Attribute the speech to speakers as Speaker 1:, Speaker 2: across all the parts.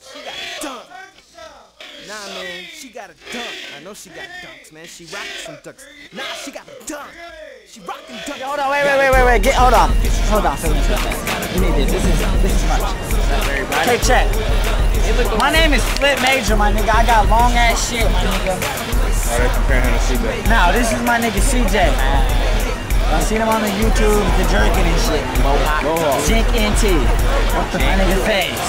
Speaker 1: she got a dunk. Nah, man, she got a dunk. I know she got dunks, man. She rockin' some dunks. Nah, she got a dunk. She rockin' dunks.
Speaker 2: Hold on, wait. Hold on. You need this. This is much. Take check. My name is Flip Major, my nigga. I got long ass shit, my nigga.
Speaker 3: Oh, they're comparing him to CJ.
Speaker 2: Now, this is my nigga CJ, man. I seen him on the YouTube, the jerking and shit. Zink NT. My nigga face.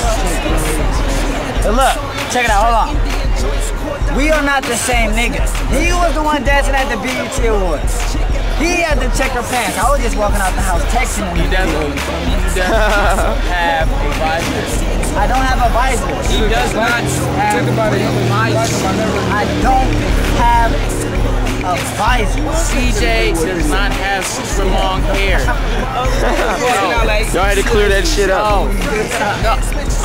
Speaker 2: But look, check it out, hold on. We are not the same niggas. He was the one dancing at the BET Awards. He had the checker pants. I was just walking out the house texting him.
Speaker 4: You definitely have a visor.
Speaker 2: I don't have a visor.
Speaker 4: He does not have a visor.
Speaker 2: I don't have a visor.
Speaker 4: CJ does not have super long hair.
Speaker 3: Y'all had to clear that shit up.
Speaker 4: No,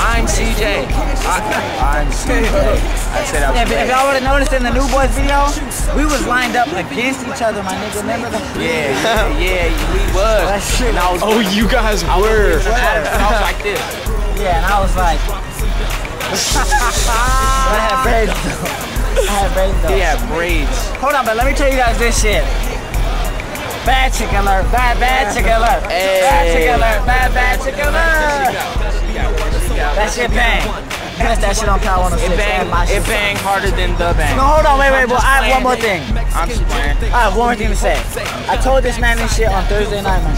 Speaker 4: I'm CJ. I'm CJ.
Speaker 2: If y'all would have noticed in the New Boys video, we was lined up against each other, my nigga. Remember them?
Speaker 4: Yeah, we was.
Speaker 2: That shit.
Speaker 3: Oh, you guys were.
Speaker 4: I was like this.
Speaker 2: Yeah, and I was like, I had braids though.
Speaker 4: He had braids.
Speaker 2: Hold on, but let me tell you guys this shit. Bad chick alert, bad chick alert. Bad chick alert, bad chick alert. That shit bang. Press that shit on Power 106.
Speaker 4: It bang harder than the bang.
Speaker 2: No, hold on, wait, but I have one more thing.
Speaker 4: I'm swearing.
Speaker 2: I have one more thing to say. I told this man this shit on Thursday night, man.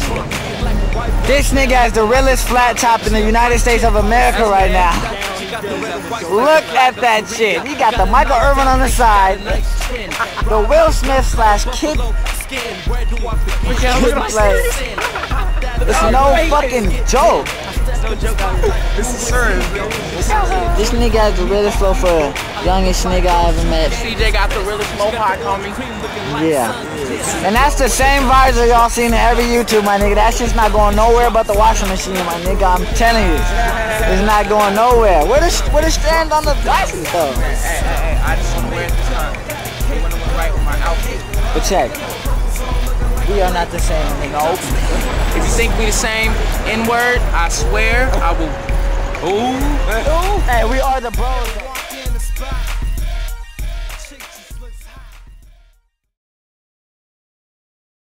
Speaker 2: This nigga has the realest flat top in the United States of America right now. Look at that shit. He got the Michael Irvin on the side, the Will Smith / Kid play. It's no fucking joke.
Speaker 3: This is serious.
Speaker 2: This nigga has the realest flow for the youngest nigga I ever met.
Speaker 4: CJ got the realest mohawk, homie.
Speaker 2: Yeah. And that's the same visor y'all seen in every YouTube, my nigga. That shit's not going nowhere but the washing machine, my nigga. I'm telling you. It's not going nowhere. Where the strand on the visor, though?
Speaker 4: Hey, I just want to wear it this time. I want to wear right with my outfit.
Speaker 2: But check. We are not the same, nigga.
Speaker 4: If you think we the same N-word, I swear I will. Ooh.
Speaker 2: Hey, we are the bros.